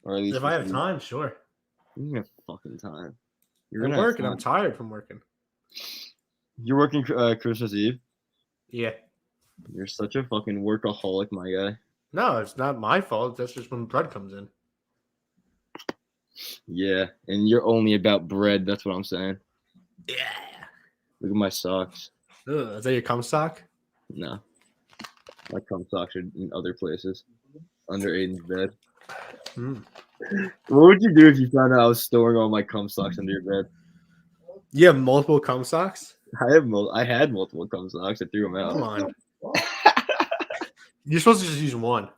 Or at least If I have time, sure. You have fucking time. I'm working. I'm tired from working. You're working Christmas Eve? Yeah. You're such a fucking workaholic, my guy. No, it's not my fault. That's just when bread comes in. Yeah, and you're only about bread. That's what I'm saying. Yeah. Look at my socks. Ugh, is that your cum sock? No. My cum socks are in other places. Under Aiden's bed. What would you do if you found out I was storing all my cum socks under your bed? You have multiple cum socks? I had multiple cum socks. I threw them out. Come on. You're supposed to just use one.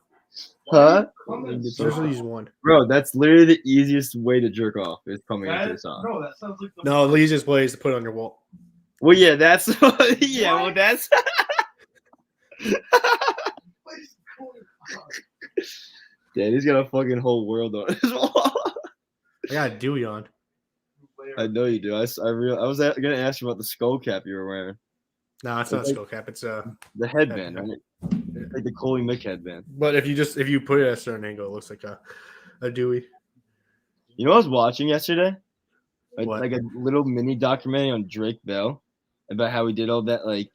Huh? You're supposed to use one. Bro, that's literally the easiest way to jerk off is coming into the sock. Bro, that sounds like No, the easiest way is to put it on your wall. Well, yeah, that's yeah. Well, that's. Damn, he's got a fucking whole world on his wall. I got a Dewey on. I know you do. I was gonna ask you about the skull cap you were wearing. No, it's not a skull cap. It's the headband, right? Like the Coley Mick headband. But if you put it at a certain angle, it looks like a Dewey. You know what I was watching yesterday? What? Like a little mini documentary on Drake Bell about how he did all that like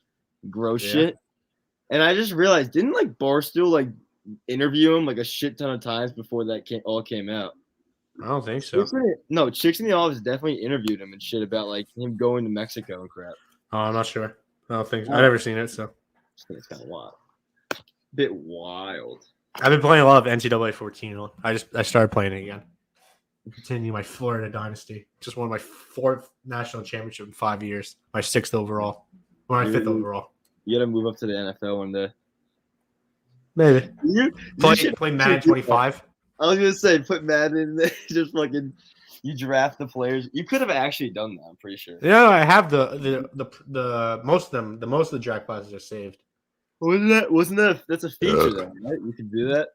gross shit. And I just realized, didn't like Barstool like interview him like a shit ton of times before that all came out? I don't think so. Chicks in the Office definitely interviewed him and shit about like him going to Mexico and crap. Oh, I'm not sure. I don't think so. I've never seen it, so. I think it's kind of wild. Bit wild. I've been playing a lot of NCAA 14. I started playing it again. Continue my Florida dynasty. Just won my 4th national championship in 5 years. My 6th overall. Or my 5th overall. You gotta move up to the NFL one day. Maybe. You play Madden 25. I was gonna say put Madden in there. Just fucking you draft the players. You could have actually done that, I'm pretty sure. Yeah, I have the most of them. The most of the draft classes are saved. Wasn't that that's a feature though, right? You could do that.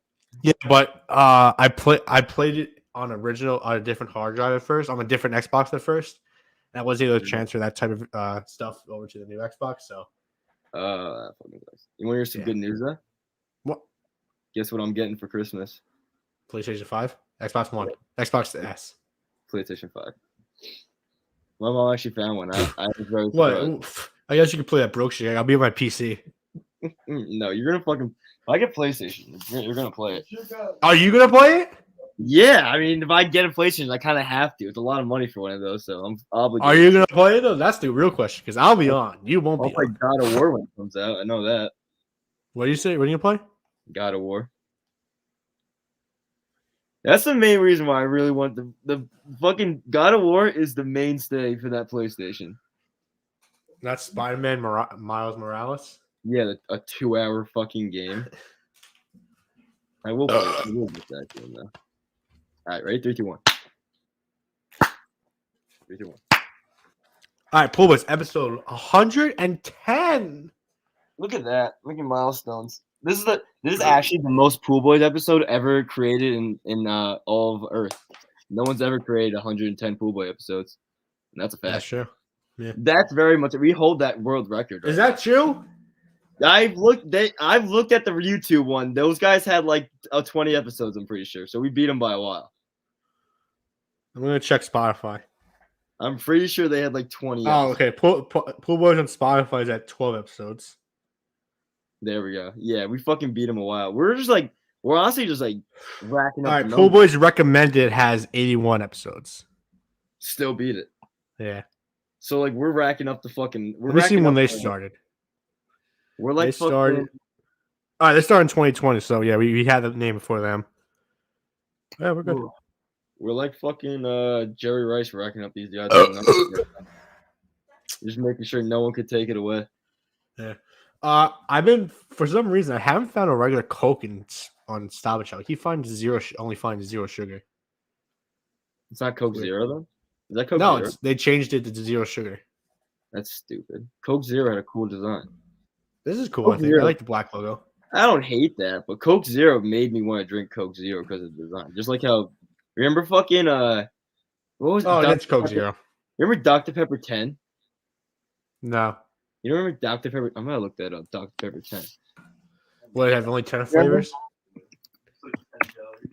Yeah, but I played it on a different hard drive at first, on a different Xbox at first. And I wasn't able to transfer that type of stuff over to the new Xbox. So, you want to hear some good news though? What? Guess what I'm getting for Christmas? PlayStation 5, Xbox One, Xbox S, PlayStation 5. My mom actually found one. I was very surprised. What? I guess you could play that broke shit. I'll be on my PC. No, you're gonna fucking. If I get PlayStation, you're gonna play it. Are you gonna play it? Yeah, I mean, if I get a PlayStation, I kind of have to. It's a lot of money for one of those, so I'm obligated. Are you gonna play it though? That's the real question. Because I'll be on. You won't be. I'll play God of War when it comes out. I know that. What do you say? What are you gonna play? God of War. That's the main reason why I really want the fucking God of War is the mainstay for that PlayStation. That's Spider-Man Miles Morales. Yeah, a 2-hour fucking game. I will play it. I will get that game though. All right, ready? 3, 2, 1. 3, 2, 1. All right, Pool Boys, episode 110. Look at that. Look at milestones. This is actually the most Pool Boys episode ever created in all of Earth. No one's ever created 110 Pool Boy episodes. And that's a fact. That's true. Yeah. That's very much. We hold that world record. Is that true? I've looked at the YouTube one. Those guys had like 20 episodes. I'm pretty sure. So we beat them by a while. I'm gonna check Spotify. I'm pretty sure they had like 20. Oh, okay. Pool Boys on Spotify is at 12 episodes. There we go. Yeah, we fucking beat them a while. We're honestly just like racking up. All right, Pool Boys recommended has 81 episodes. Still beat it. Yeah. So like we're racking up the fucking. Let me see when they started. We're like they started. All right, they started in 2020. So yeah, we had the name before them. Yeah, we're good. We're like fucking Jerry Rice racking up these guys. Just making sure no one could take it away. Yeah. I've been for some reason I haven't found a regular Coke on Stop and Shop. He only finds zero sugar. It's not Coke Zero though. Is that Coke Zero? No, they changed it to zero sugar. That's stupid. Coke Zero had a cool design. This is cool. I think I like the black logo. I don't hate that, but Coke Zero made me want to drink Coke Zero because of the design. Just like how remember fucking what was it? Oh, that's Coke Zero. Remember Dr. Pepper 10? No. You don't remember Dr. Pepper? I'm gonna look that up. Dr. Pepper 10. What, it have only 10 flavors?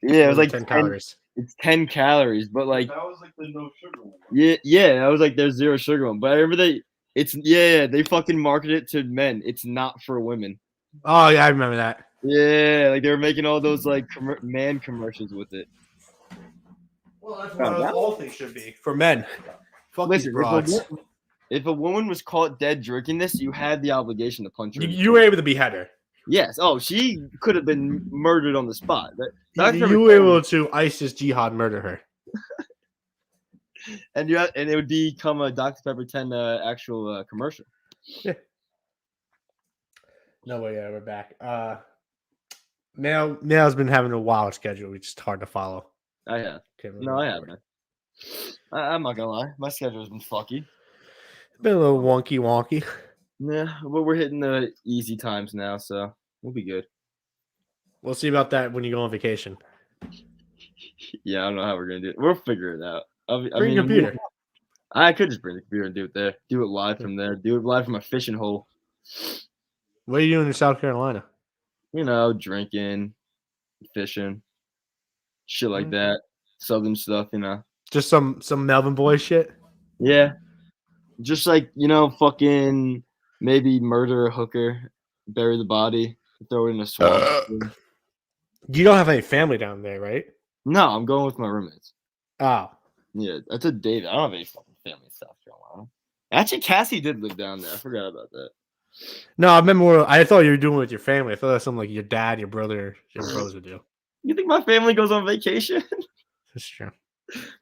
Yeah, it was like 10 10. calories. It's 10 calories, but like that was like the no sugar one. yeah, I was like there's zero sugar one. But I remember they fucking marketed it to men. It's not for women. Oh yeah, I remember that. Yeah, like they were making all those like man commercials with it. Well, that's what all things should be for men. Fuck these Listen, broads. if a woman was caught dead drinking this, you had the obligation to punch her. You were able to behead her. Yes. Oh, she could have been murdered on the spot. You were able to ISIS jihad murder her. And it would become a Dr. Pepper 10 actual commercial. Yeah. No way, yeah, we're back. Now has been having a wild schedule. It's just hard to follow. I have. No, I haven't. I'm not gonna lie. My schedule's been fucky. Been a little wonky. Yeah, but we're hitting the easy times now, so we'll be good. We'll see about that when you go on vacation. Yeah, I don't know how we're gonna do it. We'll figure it out. Bring your computer. I could just bring the computer and do it there. Do it live from there. Do it live from a fishing hole. What are you doing in South Carolina? You know, drinking, fishing, shit like that. Southern stuff, you know. Just some Melvin boy shit? Yeah. Just like, you know, fucking maybe murder a hooker, bury the body, throw it in a swamp. You don't have any family down there, right? No, I'm going with my roommates. Oh. Yeah, that's a date. I don't have any fucking family in South Carolina. Actually, Cassie did live down there. I forgot about that. No, I remember. I thought you were doing it with your family. I thought that was something like your dad, your brother, your brothers would do. You think my family goes on vacation? That's true.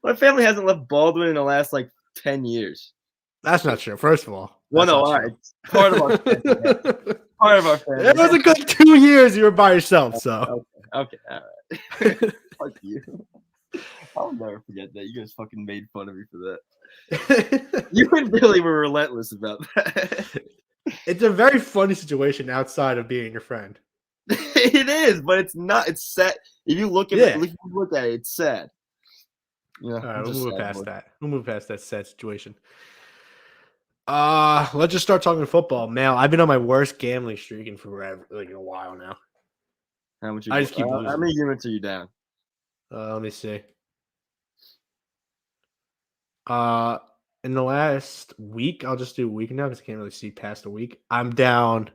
My family hasn't left Baldwin in the last like 10 years. That's not true. First of all, well, no, all right. Part of our family. Part of our family. It was a good 2 years you were by yourself. So okay, all right. Fuck you. I'll never forget that. You guys fucking made fun of me for that. You and Billy were relentless about that. It's a very funny situation outside of being your friend. It is, but it's not. It's sad. If you look at it, it's sad. Yeah, all right, we'll move past that. We'll move past that sad situation. Let's just start talking football. Man, I've been on my worst gambling streak in forever, like in a while now. How much? I just keep losing. How many units are you down? Let me see. In the last week, I'll just do a week now because I can't really see past a week. I'm down.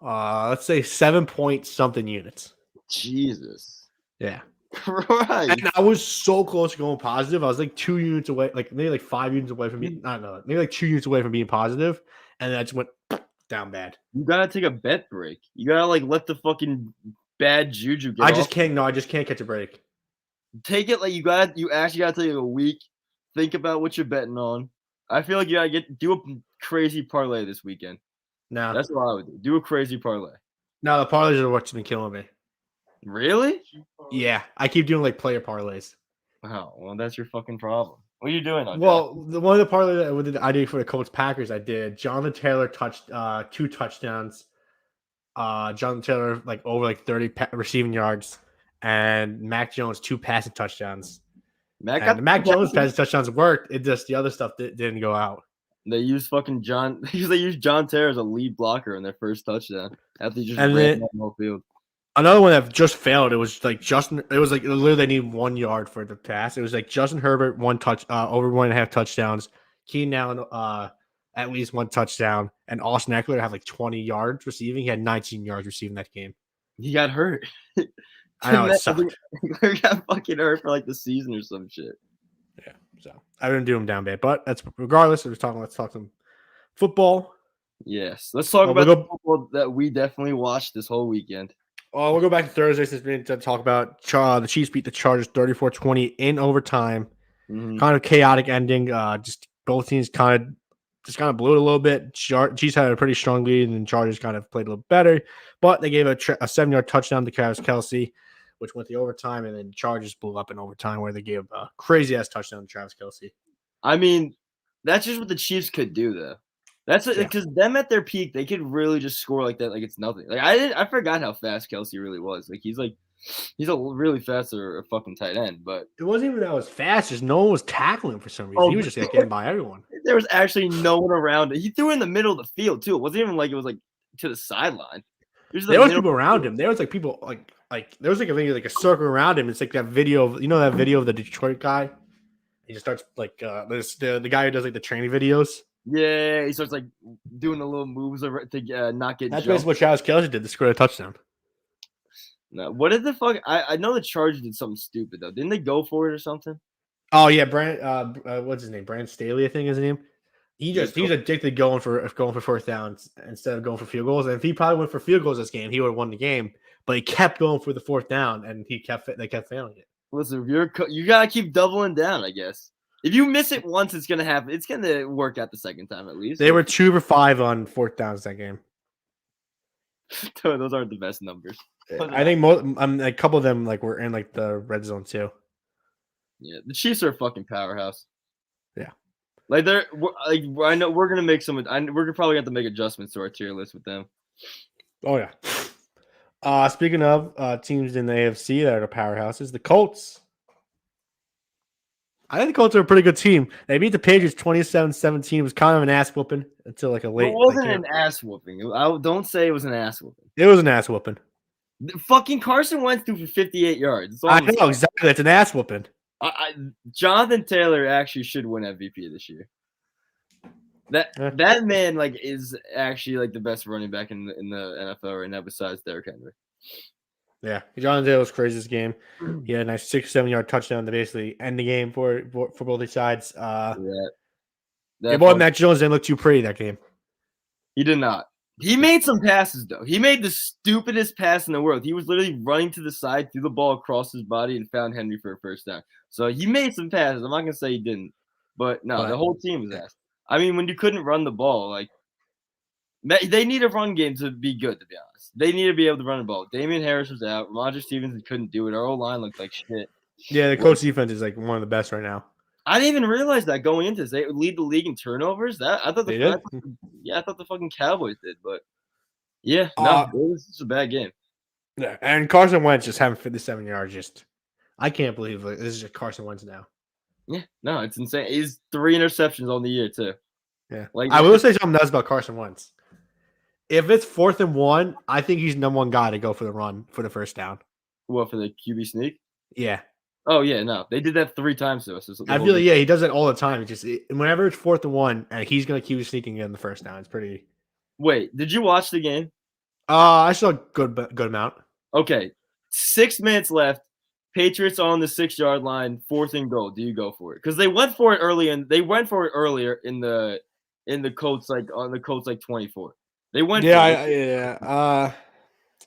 Let's say 7-point-something units. Jesus. Yeah. Right. And I was so close to going positive. I was like 2 units away, like maybe like 5 units away from being, maybe like 2 units away from being positive, and then I just went down bad. You gotta take a bet break. You gotta like let the fucking bad juju get I off. just can't catch a break. Take it like you actually gotta take a week. Think about what you're betting on. I feel like you gotta do a crazy parlay this weekend. No, that's what I would do. Do a crazy parlay. No, the parlays are what's been killing me. Really? Yeah, I keep doing like player parlays. Oh, well, that's your fucking problem. What are you doing on that? One of the parlays that I did for the Colts Packers, I did Jonathan Taylor 2 touchdowns. Jonathan Taylor like over like 30 receiving yards, and Mac Jones 2 passing touchdowns. The Mac Jones passing touchdowns worked. It just the other stuff didn't go out. They used fucking they used John Taylor as a lead blocker in their first touchdown after he just ran down the whole field. Another one that just failed. It was like literally they need 1 yard for the pass. It was like Justin Herbert over 1.5 touchdowns. Keenan Allen at least 1 touchdown, and Austin Eckler had like 20 yards receiving. He had 19 yards receiving that game. He got hurt. I know it sucked. He got fucking hurt for like the season or some shit. Yeah, so I didn't do him down bad, but that's regardless. Let's talk some football. Yes, let's talk about the football that we definitely watched this whole weekend. We'll go back to Thursday since we didn't talk about the Chiefs beat the Chargers 34-20 in overtime. Mm-hmm. Kind of chaotic ending. Just both teams kind of blew it a little bit. Chiefs had a pretty strong lead, and Chargers kind of played a little better. But they gave a 7-yard touchdown to Travis Kelce, which went the overtime, and then Chargers blew up in overtime where they gave a crazy-ass touchdown to Travis Kelce. I mean, that's just what the Chiefs could do, though. That's because them at their peak, they could really just score like that, like it's nothing. Like I forgot how fast Kelce really was. Like he's a really fast or a fucking tight end, but it wasn't even that was fast. Just no one was tackling him for some reason. He was just getting by everyone. There was actually no one around it. He threw in the middle of the field too. It wasn't even like it was like to the sideline. There was people around him. There was like people like like there was like a circle around him. It's like that video of that video of the Detroit guy. He just starts like the guy who does like the training videos. Yeah, he starts like doing the little moves to not get That's jumped. basically what Travis Kelce did to score a touchdown. No, what did the fuck? I know the Chargers did something stupid though. Didn't they go for it or something? Oh yeah, what's his name? Brandon Staley, I think is his name. He's addicted to going for fourth downs instead of going for field goals. And if he probably went for field goals this game, he would have won the game. But he kept going for the fourth down, and they kept failing it. Listen, if you gotta keep doubling down, I guess. If you miss it once, it's gonna happen. It's gonna work out the second time at least. They were 2 for 5 on fourth downs that game. Those aren't the best numbers. I think a couple of them like were in like the red zone too. Yeah, the Chiefs are a fucking powerhouse. Yeah, like I know we're gonna make we're gonna probably have to make adjustments to our tier list with them. Oh yeah. Speaking of teams in the AFC that are powerhouses, the Colts. I think the Colts are a pretty good team. They beat the Patriots 27-17. It was kind of an ass whooping until like a late. It wasn't an ass whooping. Don't say it was an ass whooping. It was an ass whooping. Fucking Carson Wentz threw for 58 yards. I know exactly. It's an ass whooping. Jonathan Taylor actually should win MVP this year. That man like is actually like the best running back in the NFL right now besides Derrick Henry. Yeah, Jonathan Taylor was crazy this game. He had a nice 6-7 yard touchdown to basically end the game for both these sides. Matt Jones didn't look too pretty that game. He did not. He made some passes though. He made the stupidest pass in the world. He was literally running to the side, threw the ball across his body, and found Henry for a first down. So he made some passes. I'm not gonna say he didn't, but no, the whole team was ass. I mean, when you couldn't run the ball, like they need a run game to be good. To be honest, they need to be able to run the ball. Damian Harris was out. Ramondre Stevenson couldn't do it. Our whole line looked like shit. Yeah, the Colts defense is like one of the best right now. I didn't even realize that going into this. They would lead the league in turnovers. I thought the fucking Cowboys did, but yeah, no, it was just a bad game. Yeah, and Carson Wentz just having 57 yards. I can't believe this is just Carson Wentz now. Yeah, no, it's insane. He's 3 interceptions on the year too. Yeah, like I will say something else about Carson Wentz. If it's 4th and 1, I think he's number one guy to go for the run for the first down. What, for the QB sneak? Yeah. Oh yeah, no, they did that 3 times to us. I feel like he does it all the time. Whenever it's 4th and 1, and he's gonna QB sneaking in the first down. It's pretty. Wait, did you watch the game? I saw a good amount. Okay, 6 minutes left. Patriots on the 6-yard line, 4th and goal. Do you go for it? Because they went for it early, and they went for it earlier in the Colts like 24. They went.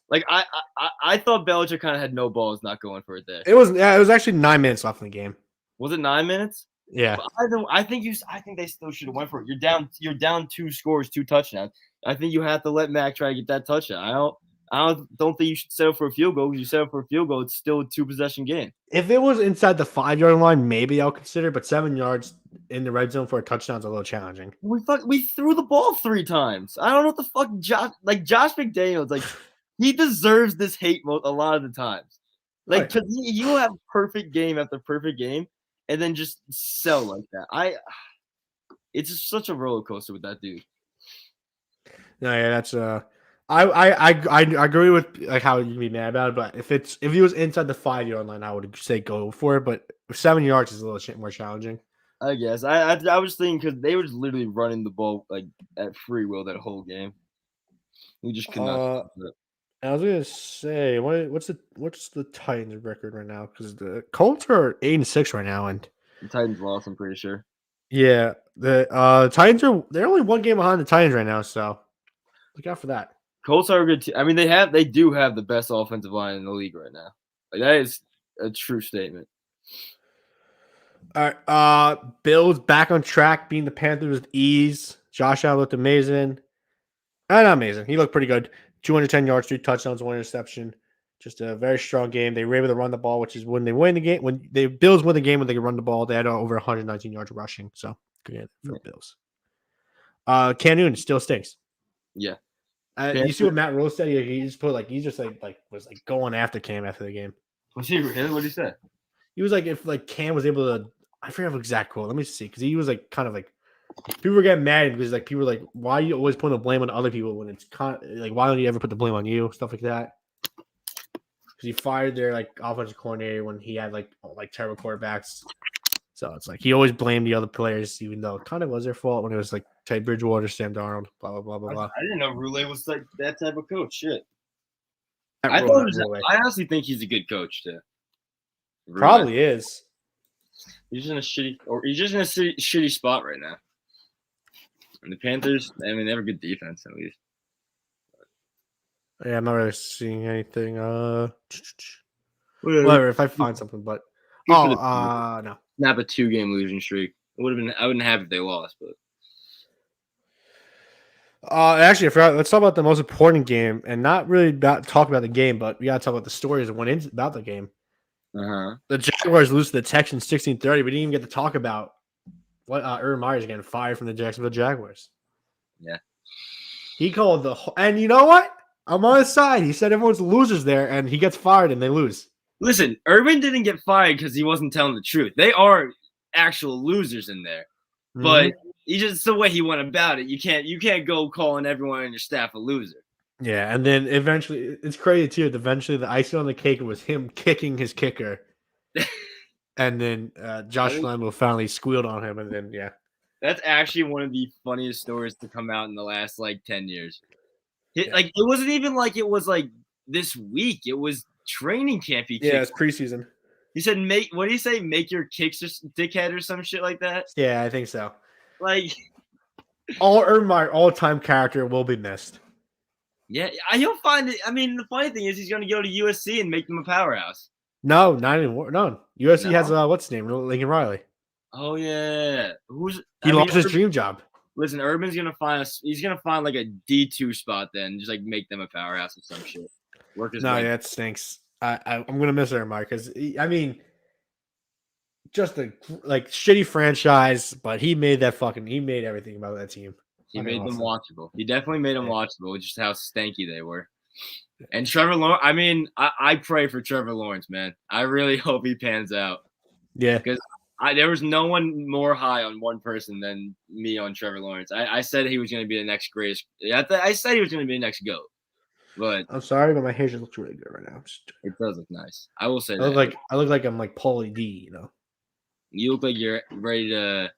Like I thought Belichick kind of had no balls not going for it there. It was actually 9 minutes left in the game. Was it 9 minutes? Yeah. I think they still should have went for it. You're down 2 scores, 2 touchdowns. I think you have to let Mac try to get that touchdown. I don't think you should settle for a field goal. Because you settle for a field goal, it's still a 2-possession game. If it was inside the 5-yard line, maybe I'll consider. But 7 yards in the red zone for a touchdown is a little challenging. We threw the ball 3 times. I don't know what the fuck Josh McDaniels like. He deserves this hate a lot of the times. Like, because he will have perfect game after perfect game, and then just sell like that. It's just such a roller coaster with that dude. No, yeah, that's I agree with like how you'd be mad about it, but if he was inside the 5-yard line, I would say go for it. But 7 yards is a little more challenging. I guess I was thinking because they were just literally running the ball like at free will that whole game. We just could not. I was gonna say, what's the Titans record right now? Because the Colts are 8-6 right now, and the Titans lost. I'm pretty sure. Yeah, the Titans they're only 1 game behind the Titans right now, so look out for that. Colts are a good team. I mean, they do have the best offensive line in the league right now. Like that is a true statement. All right, Bills back on track, beating the Panthers with ease. Josh Allen looked amazing. Not amazing. He looked pretty good. 210 yards, 3 touchdowns, 1 interception. Just a very strong game. They were able to run the ball, which is when they win the game. When the Bills win the game, when they can run the ball, they had over 119 yards rushing. So good for the Bills. Cam Newton still stinks. Yeah. You see what Matt Rose said? He just put he was going after Cam after the game. Was he really? What did he say? He was like, if Cam was able to, I forget the exact quote. Let me see, because he was kind of people were getting mad because people were like, why are you always putting the blame on other people when it's why don't you ever put the blame on you? Stuff like that. because he fired their like offensive coordinator when he had like terrible quarterbacks. So it's like he always blamed the other players, even though it kind of was their fault when it was like Teddy Bridgewater, Sam Darnold, blah blah blah blah blah. I didn't know Roulette was like that type of coach. Shit. I honestly think he's a good coach too. Roulette. Probably is. He's just in a shitty spot right now. And the Panthers, I mean, they have a good defense at least. Yeah, I'm not really seeing anything. Whatever, if I find something, but no. Snap a 2-game losing streak. It would have been. I wouldn't have if they lost, but. Actually, I forgot. Let's talk about the most important game, and not really talk about the game, but we gotta talk about the stories that went into about the game. The Jaguars lose to the Texans 16-30. We didn't even get to talk about what Urban Meyer's getting fired from the Jacksonville Jaguars. Yeah, he called and you know what? I'm on his side. He said everyone's losers there, and he gets fired, and they lose. Listen, Urban didn't get fired because he wasn't telling the truth. They are actual losers in there, but it's the way he went about it. You can't go calling everyone on your staff a loser. Yeah, and then eventually, it's crazy too. Eventually, the icing on the cake was him kicking his kicker, and then Josh Lambo finally squealed on him, and then that's actually one of the funniest stories to come out in the last 10 years. It wasn't even like it was like this week. It was training camp. It's preseason. He said, what did he say? Make your kicks, or dickhead, or some shit like that. Yeah, I think so. Urban Meyer, all-time character will be missed. Yeah, he'll find it. I mean, the funny thing is he's going to go to USC and make them a powerhouse. No, not anymore. No, USC has what's his name? Lincoln Riley. Oh yeah, he lost his dream job. Listen, Urban's gonna find he's gonna find like a D2 spot, then just make them a powerhouse or some shit. It stinks. I'm gonna miss Urban Meyer because just a shitty franchise, but he made everything about that team. He made them watchable. He definitely made them watchable, just how stanky they were. And Trevor Lawrence, I mean, I pray for Trevor Lawrence, man. I really hope he pans out. Yeah. Because there was no one more high on one person than me on Trevor Lawrence. I said he was going to be the next greatest. I said he was going to be the next GOAT. But I'm sorry, but my hair just looks really good right now. It does look nice. I will say I look like I'm like Paulie D, you know. You look like you're ready to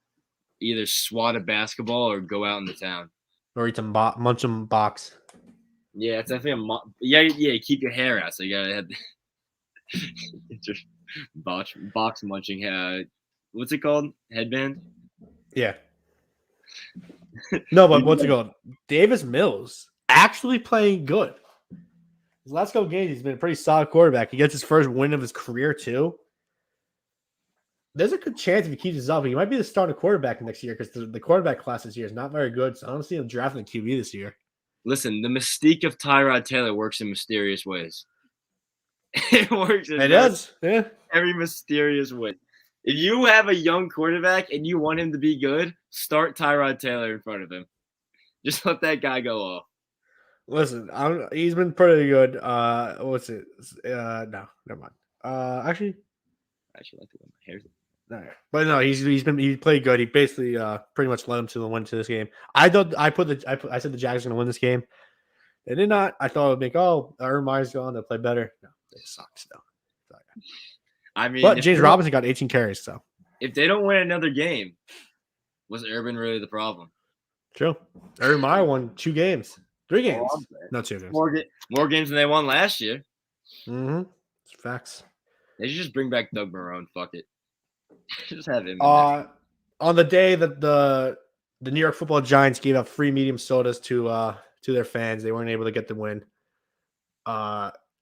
either swat a basketball or go out in the town. Or eat some munch some box. Yeah, it's definitely yeah. Keep your hair out, so you gotta have just box munching. What's it called? Headband. Yeah. No, but what's it called? Davis Mills actually playing good. His last couple games, he's been a pretty solid quarterback. He gets his first win of his career too. There's a good chance if he keeps this up, he might be the starting quarterback next year because the quarterback class this year is not very good. So I don't see him drafting a QB this year. Listen, the mystique of Tyrod Taylor works in mysterious ways. It works. It does. Yeah. Every mysterious way. If you have a young quarterback and you want him to be good, start Tyrod Taylor in front of him. Just let that guy go off. Listen, he's been pretty good. What's it? No, never mind. Actually, I actually like the way my hair's. But no, he played good. He basically pretty much led him to the win to this game. I said the Jags are going to win this game. They did not. I thought it would make Urban Meyer's going to play better. No, they suck still. I mean, but James Robinson got 18 carries. So if they don't win another game, was Urban really the problem? True. Urban Meyer won 2 games, 3 games, no 2 games. More games than they won last year. Mm-hmm. It's facts. They should just bring back Doug Marrone. Fuck it. Just have him. On the day that the New York Football Giants gave up free medium sodas to their fans, they weren't able to get the win.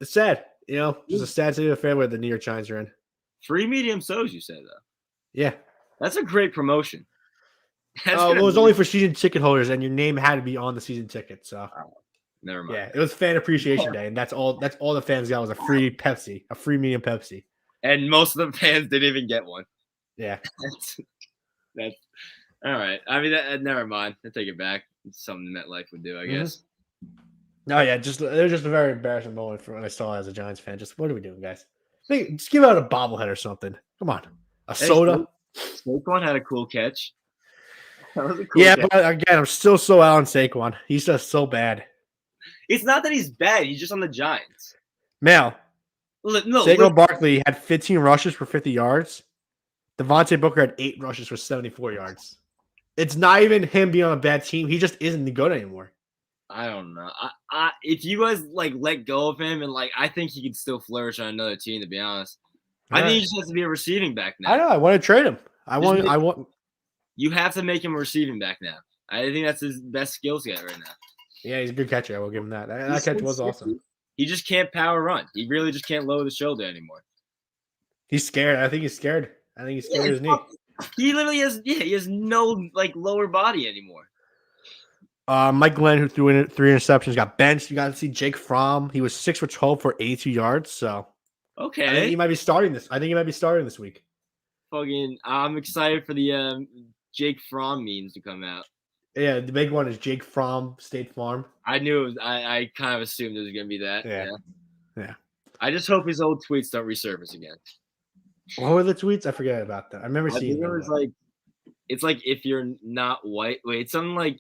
It's sad, just a sad state of affair where the New York Giants are in. Free medium sodas, you said though. Yeah, that's a great promotion. It was only for season ticket holders, and your name had to be on the season ticket. So, never mind. Yeah, it was Fan Appreciation Day, and that's all the fans got was a free Pepsi, a free medium Pepsi. And most of the fans didn't even get one. Yeah, that's all right. I mean, never mind. I take it back. It's something MetLife would do, I guess. No, yeah, it was just a very embarrassing moment for when I saw it as a Giants fan. Just what are we doing, guys? Just give out a bobblehead or something. Come on, a soda. Saquon had a cool catch. That was a cool catch. But again, I'm still so out on Saquon. He's just so bad. It's not that he's bad. He's just on the Giants. Mel, No, Saquon Barkley had 15 rushes for 50 yards. Devontae Booker had 8 rushes for 74 yards. It's not even him being on a bad team. He just isn't good anymore. I don't know. If you guys like let go of him and like, I think he could still flourish on another team. To be honest, I think he just has to be a receiving back now. I know. I want to trade him. I want. You have to make him a receiving back now. I think that's his best skill set right now. Yeah, he's a good catcher. I will give him that. That catch was awesome. He just can't power run. He really just can't lower the shoulder anymore. He's scared. I think he's scared. I think he's scared of his knee. He literally has. Yeah, he has no like lower body anymore. Mike Glenn, who threw in 3 interceptions, got benched. You got to see Jake Fromm. He was 6 for 12 for 82 yards. So okay, I think he might be starting this. I think he might be starting this week. I'm excited for the Jake Fromm memes to come out. Yeah, the big one is Jake Fromm, State Farm. I knew it was, I kind of assumed it was gonna be that. Yeah. I just hope his old tweets don't resurface again. What were the tweets? I forget about that. I remember seeing them. It was like, it's like if you're not white. Wait, it's something like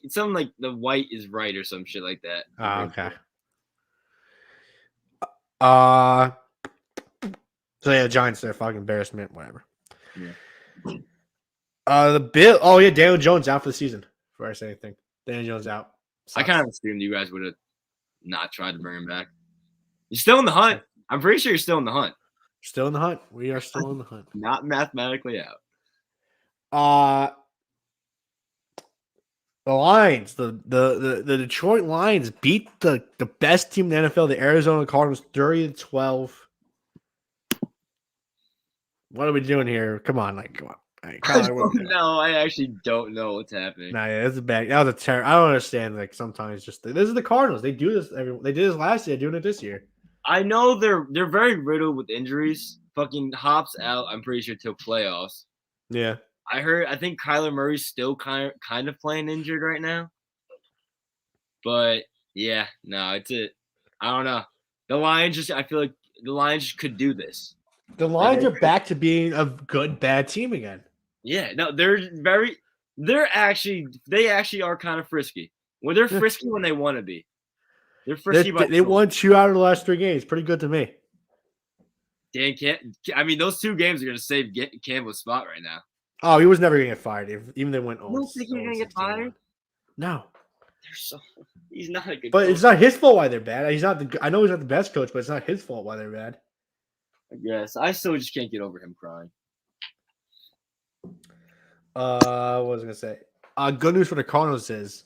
the white is right or some shit like that. Oh, okay. So yeah, the Giants, they're fucking embarrassment, whatever. Yeah. The Bill. Oh yeah, Daniel Jones out for the season. Before I say anything, Daniel Jones out. Sucks. I kind of assumed you guys would have not tried to bring him back. You're still in the hunt. I'm pretty sure you're still in the hunt. Still in the hunt. We are still in the hunt. Not mathematically out. The Lions, the Detroit Lions beat the best team in the NFL, the Arizona Cardinals, 30-12. What are we doing here? Come on. No, I actually don't know what's happening. Nah, yeah, that's a bad. That was a terror. I don't understand. Like sometimes, this is the Cardinals. They do this. They did this last year. Doing it this year. I know they're very riddled with injuries. Fucking Hop's out. I'm pretty sure till playoffs. Yeah. I think Kyler Murray's still kind of playing injured right now. But yeah, no, it's it. I don't know. The Lions I feel like the Lions could do this. The Lions are back to being a good bad team again. Yeah, no, they actually are kind of frisky. Well, they're frisky when they want to be. They're frisky. They won 2 out of the last 3 games. Pretty good to me. Dan those 2 games are going to save Campbell's spot right now. Oh, he was never going to get fired. Even they went. You don't think he's going to get fired? No. He's not a good. But coach. It's not his fault why they're bad. I know he's not the best coach, but it's not his fault why they're bad. I guess I still just can't get over him crying. What was I gonna say? Good news for the Cardinals is,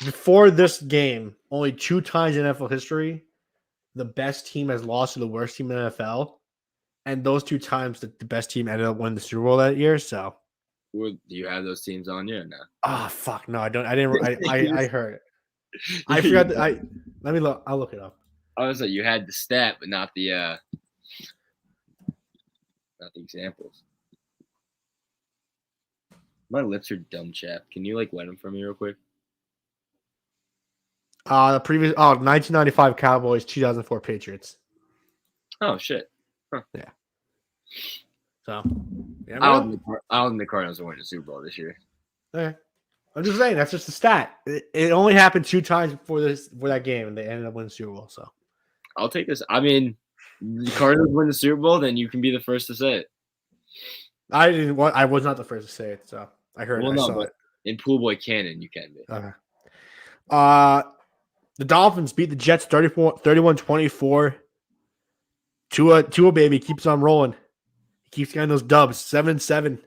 before this game, only 2 times in NFL history, the best team has lost to the worst team in the NFL, and those 2 times the best team ended up winning the Super Bowl that year. So, do you have those teams on you or no? Oh fuck no, I don't. I didn't. I heard it. I forgot. Let me look. I'll look it up. I was like, you had the stat, but not the examples. My lips are dumb, chap. Can you wet them for me real quick? The previous 1995 Cowboys, 2004 Patriots. Oh shit. Huh. Yeah. So, yeah, I don't think the Cardinals will win the Super Bowl this year. Okay. I'm just saying that's just a stat. It only happened 2 times for that game, and they ended up winning the Super Bowl. So, I'll take this. I mean, the Cardinals win the Super Bowl, then you can be the first to say it. I was not the first to say it, so I heard. Well, I no, saw but it. In Pool Boy Canon, you can be. Okay. The Dolphins beat the Jets 31-24. Tua baby keeps on rolling. He keeps getting those dubs. 7-7.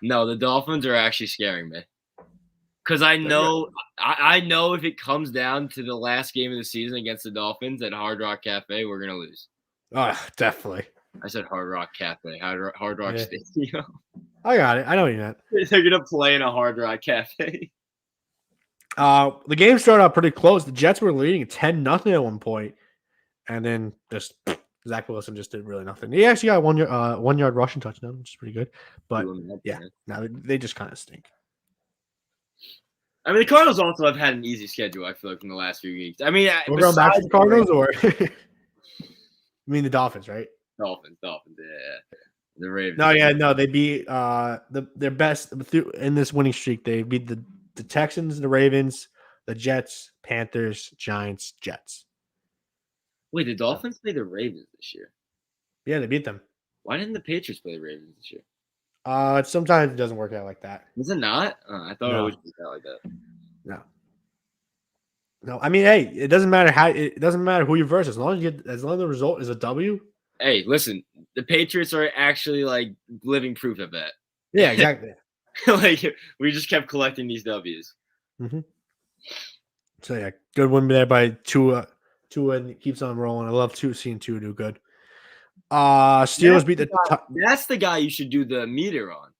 No, the Dolphins are actually scaring me. Because I know if it comes down to the last game of the season against the Dolphins at Hard Rock Cafe, we're gonna lose. Oh, definitely. I said Hard Rock Cafe, Hard Rock Stadium. I got it. I know what you meant. They're gonna play in a Hard Rock Cafe. The game started out pretty close. The Jets were leading 10-0 at one point, and then just Zach Wilson just did really nothing. He actually got a 1 yard rushing touchdown, which is pretty good. But yeah, no, they just kind of stink. I mean, the Cardinals also have had an easy schedule, I feel like, in the last few weeks. I mean, we're going back to the Cardinals, or you mean the Dolphins, right? Dolphins, yeah. The Ravens. No, they beat their best in this winning streak. They beat the Texans, the Ravens, the Jets, Panthers, Giants, Jets. Wait, the Dolphins play the Ravens this year. Yeah, they beat them. Why didn't the Patriots play the Ravens this year? Sometimes it doesn't work out like that. Was it not? I thought it No. always worked out like that. No. I mean, hey, it doesn't matter who you verse as long as the result is a W. Hey, listen, the Patriots are actually like living proof of that. Yeah, exactly. Like we just kept collecting these W's. Mm-hmm. So yeah, good win there by Tua. Tua keeps on rolling. I love seeing Tua do good. Steelers beat the. That's the guy you should do the meter on.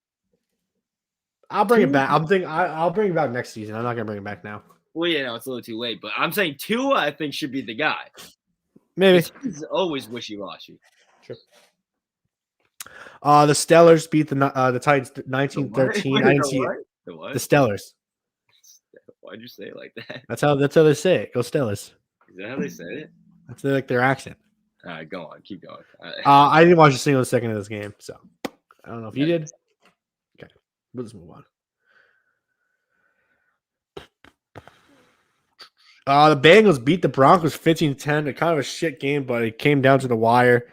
I'll bring it back. I'll bring it back next season. I'm not gonna bring it back now. Well, yeah, no, it's a little too late. But I'm saying Tua, I think, should be the guy. Maybe he's always wishy-washy. Sure. The Steelers beat the Titans 19-13. I didn't see it. The Steelers. Why'd you say it like that? That's how they say it. Go Steelers. Is that how they say it? That's like their accent. All right, go on. Keep going. I didn't watch a single second of this game, so I don't know if you did. Okay, we'll just move on. The Bengals beat the Broncos 15-10. A kind of a shit game, but it came down to the wire.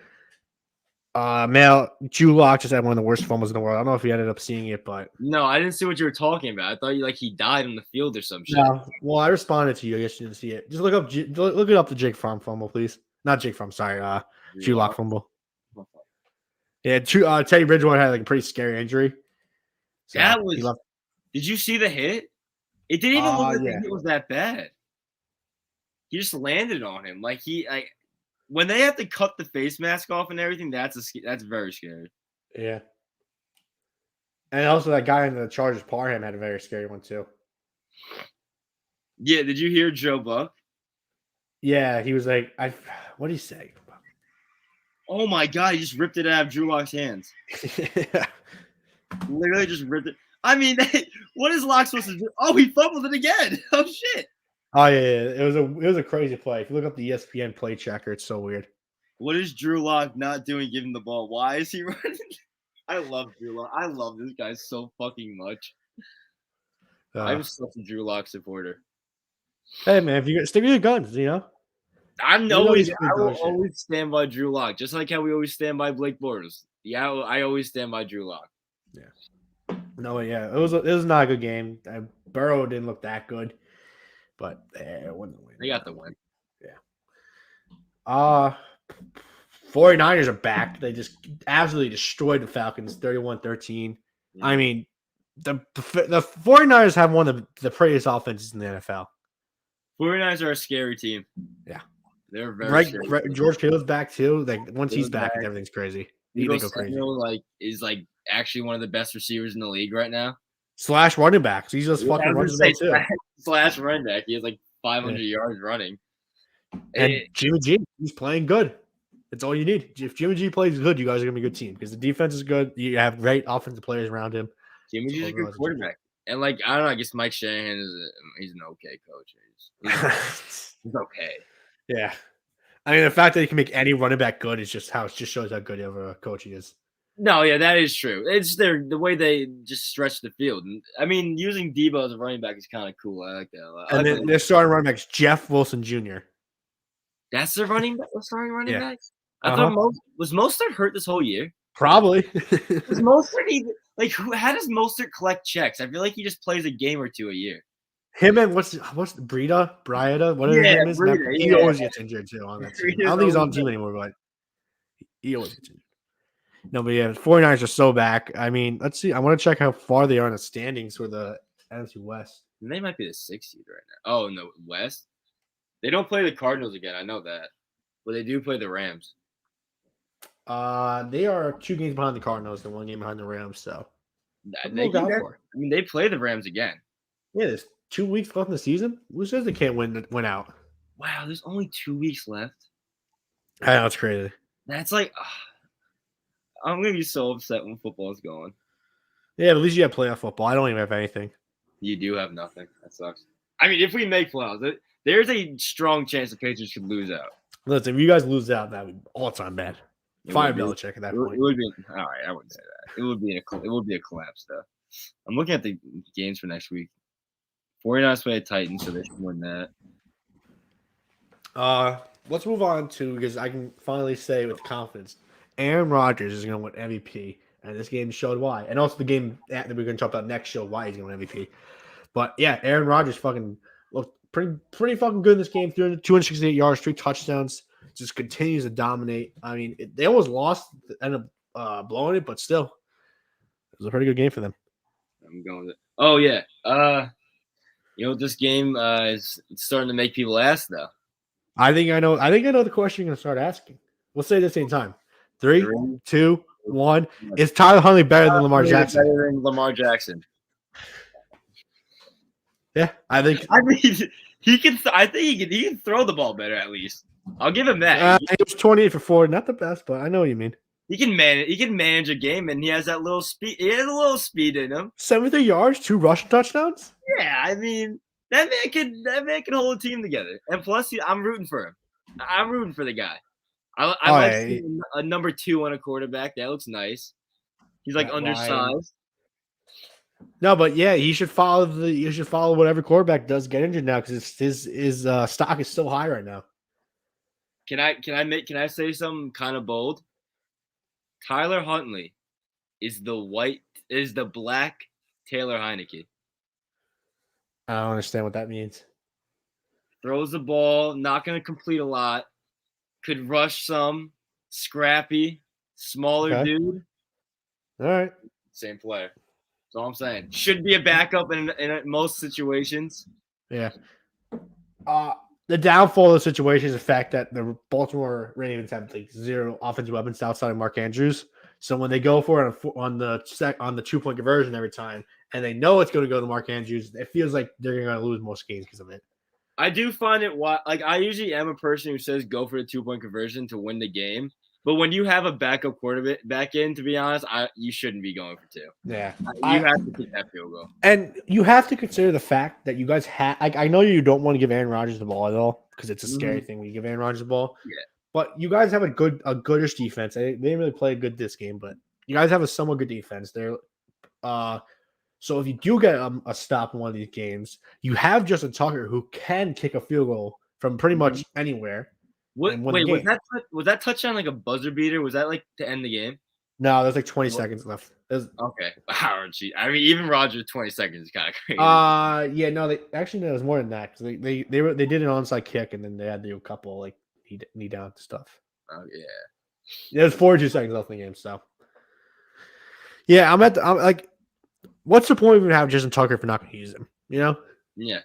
Drew Lock just had one of the worst fumbles in the world. I don't know if you ended up seeing it, but no, I didn't see what you were talking about. I thought he died on the field or some shit. No, well, I responded to you. I guess you didn't see it. Just look it up the Jake Fromm fumble, please. Not Jake Fromm, sorry. Drew Lock fumble. Yeah, Teddy Bridgewater had like a pretty scary injury. So did you see the hit? It didn't even look like the hit was that bad. He just landed on him when they have to cut the face mask off and everything. That's very scary. Yeah, and also that guy in the Chargers, Parham, had a very scary one too. Yeah, did you hear Joe Buck? Yeah, he was like, what did he say? Oh my god, he just ripped it out of Drew Lock's hands. Literally just ripped it. I mean, what is Lock supposed to do? Oh, he fumbled it again. Oh shit. Oh yeah, it was a crazy play. If you look up the ESPN play checker, it's so weird. What is Drew Lock not doing giving the ball? Why is he running? I love Drew Lock. I love this guy so fucking much. I'm such a Drew Lock supporter. Hey man, if you stick with your guns, I will always stand by Drew Lock, just like how we always stand by Blake Bortles. Yeah, I always stand by Drew Lock. Yeah. No, yeah, it was not a good game. Burrow didn't look that good. But it wasn't a win. They got the win. Yeah. 49ers are back. They just absolutely destroyed the Falcons 31-13. Yeah. I mean, the 49ers have one of the prettiest offenses in the NFL. 49ers are a scary team. Yeah. They're very scary. George Kittle's back too. Like once he's back, everything's crazy. He go crazy. Is actually one of the best receivers in the league right now. / running backs. He's just fucking running back too. / running back. He has 500 yards running. And Jimmy G, he's playing good. That's all you need. If Jimmy G plays good, you guys are gonna be a good team because the defense is good. You have great offensive players around him. Jimmy G's a good quarterback. And I don't know, I guess Mike Shanahan he's an okay coach. He's okay. Yeah. I mean, the fact that he can make any running back good is just shows how good of a coach he is. No, yeah, that is true. It's the way they just stretch the field. I mean, using Debo as a running back is kind of cool. I like that a lot. And then their starting running back is Jeff Wilson Jr. That's their starting running back? I thought was Mostert hurt this whole year? Probably. Was Mostert even how does Mostert collect checks? I feel like he just plays a game or two a year. Him and what's Breida? Whatever his name is. He always gets injured too on that team. I don't think he's on the team anymore, but he always gets injured. No, but yeah, the 49ers are so back. I mean, let's see. I want to check how far they are in the standings for the NFC West. And they might be the 6th seed right now. Oh, in the West? They don't play the Cardinals again. I know that. But they do play the Rams. They are 2 games behind the Cardinals and 1 game behind the Rams. So, they play the Rams again. Yeah, there's 2 weeks left in the season. Who says they can't win out? Wow, there's only 2 weeks left. I know, it's crazy. That's I'm gonna be so upset when football's going. Yeah, but at least you have playoff football. I don't even have anything. You do have nothing. That sucks. I mean, if we make playoffs, there's a strong chance the Patriots could lose out. Listen, if you guys lose out, that would be all-time bad. Fire Belichick at that point. It would be all right. I wouldn't say that. It would be a collapse though. I'm looking at the games for next week. 49ers play a Titans, so they should win that. let's move on to, because I can finally say with confidence, Aaron Rodgers is going to win MVP, and this game showed why. And also the game that we're going to talk about next showed why he's going to win MVP. But yeah, Aaron Rodgers fucking looked pretty fucking good in this game. 268 yards, 3 touchdowns. Just continues to dominate. I mean, they almost lost, ended up blowing it, but still, it was a pretty good game for them. I'm going with it. Oh yeah. This game is starting to make people ask though. I think I know the question you're gonna start asking. We'll say it at the same time. 3, 2, 1. Is Tyler Huntley better than Lamar Jackson? Better than Lamar Jackson. Yeah, I think. I mean, he can. I think he can throw the ball better at least. I'll give him that. He was 28 for 4, not the best, but I know what you mean. He can manage a game, and he has that little speed. He has a little speed in him. 73 yards, 2 rushing touchdowns. Yeah, I mean that man can hold a team together. And plus, I'm rooting for him. I'm rooting for the guy. I like seeing a number 2 on a quarterback. That looks nice. He's like undersized. No, but yeah, you should follow whatever quarterback does get injured now, because his stock is so high right now. Can I say something kind of bold? Tyler Huntley is the black Taylor Heineke. I don't understand what that means. Throws the ball, not going to complete a lot. Could rush some. Scrappy, smaller dude. All right. Same player. That's all I'm saying. Should be a backup in most situations. Yeah. The downfall of the situation is the fact that the Baltimore Ravens have like 0 offensive weapons outside of Mark Andrews. So when they go for it on the 2-point conversion every time, and they know it's going to go to Mark Andrews, it feels like they're going to lose most games because of it. I do find it I usually am a person who says go for the 2-point conversion to win the game. But when you have a backup quarterback back in, to be honest, you shouldn't be going for 2. Yeah. You have to kick that field goal. And you have to consider the fact that you guys have – I know you don't want to give Aaron Rodgers the ball at all, because it's a scary thing when you give Aaron Rodgers the ball. Yeah. But you guys have a goodish defense. They didn't really play good this game, but you guys have a somewhat good defense. So if you do get a stop in one of these games, you have Justin Tucker, who can kick a field goal from pretty much anywhere. Wait, was that touchdown like a buzzer beater? Was that like to end the game? No, there's like 20 seconds left. Okay. Wow, I mean, even Rodgers 20 seconds is kind of crazy. Yeah, no, it was more than that, because they did an onside kick, and then they had to do a couple like knee down stuff. Oh yeah. There's 42 seconds left in the game, so yeah, I'm like, what's the point of even having Justin Tucker if we're not going to use him? You know? Yeah.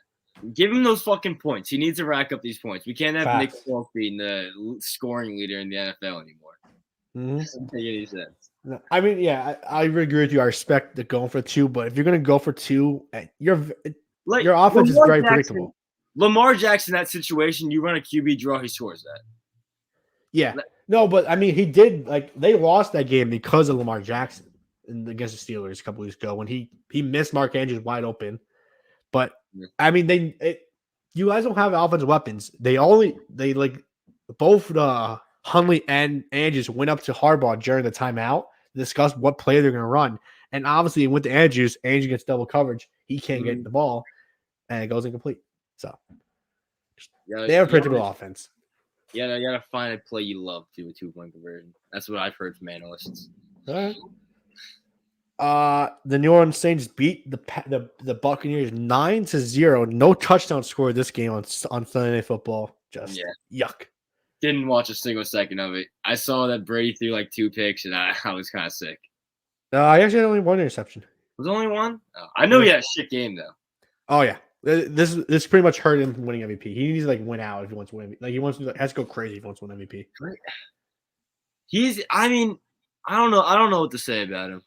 Give him those fucking points. He needs to rack up these points. We can't have Facts. Nick Folk being the scoring leader in the NFL anymore. Doesn't make any sense. No, I mean, yeah, I agree with you. I respect the going for 2, but if you're going to go for 2, your offense is very predictable. Lamar Jackson, that situation, you run a QB draw, he scores that. Yeah. No, but I mean, he did, like, they lost that game because of Lamar Jackson against the Steelers a couple weeks ago when he missed Mark Andrews wide open. But I mean, you guys don't have offensive weapons. They both Huntley and Andrews went up to Harbaugh during the timeout to discuss what play they're going to run. And obviously, with the Andrews gets double coverage. He can't get the ball, and it goes incomplete. So they have a predictable offense. Yeah, you gotta find a play you love to a 2-point conversion. That's what I've heard from analysts. All right. The New Orleans Saints beat the Buccaneers 9-0. No touchdown score this game on Sunday Night Football. Just yuck. Didn't watch a single second of it. I saw that Brady threw like 2 picks, and I was kind of sick. I actually had only 1 interception. Was there only 1? Oh, I know he had a shit game though. Oh yeah, this pretty much hurt him from winning MVP. He needs to like win out if he wants to win. Like has to go crazy if he wants to win MVP. I mean, I don't know what to say about him.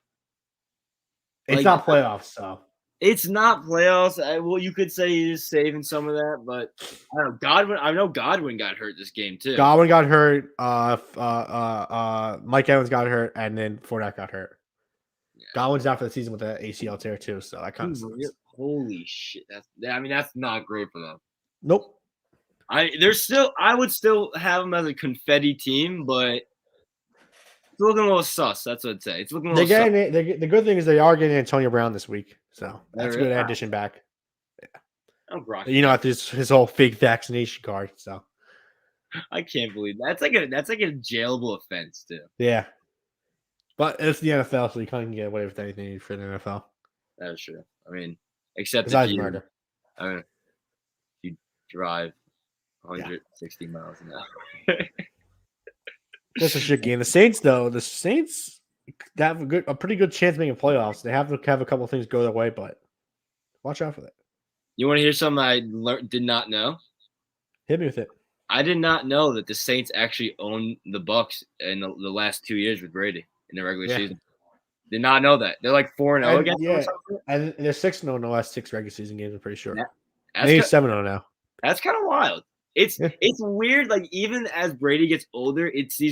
It's not playoffs, so. It's not playoffs. Well, you could say he's saving some of that, but I don't know. I know Godwin got hurt this game too. Godwin got hurt. Mike Evans got hurt, and then Fournette got hurt. Yeah. Godwin's out for the season with the ACL tear too, so that kind of sucks. Holy shit! That's not great for them. Nope. I would still have them as a confetti team, but it's looking a little sus. That's what I'd say. It's looking a little sus. The good thing is they are getting Antonio Brown this week, so that's a good addition back. Yeah. I'm rocking. After his whole fake vaccination card, so. I can't believe that's like a jailable offense too. Yeah. But it's the NFL, so you can't get away with anything for the NFL. That's true. I mean, except Besides murder. I mean, if you drive 160 miles an hour. That's a shit game. The Saints, though, they have a pretty good chance of making playoffs. They have to have a couple of things go their way, but watch out for that. You want to hear something I did not know? Hit me with it. I did not know that the Saints actually own the Bucks in the last 2 years with Brady in the regular season. Did not know that. They're like 4-0 against them or something. And they're 6-0 in the last 6 regular season games, I'm pretty sure. I think it's 7-0 now. That's kind of wild. It's weird. Like even as Brady gets older, it's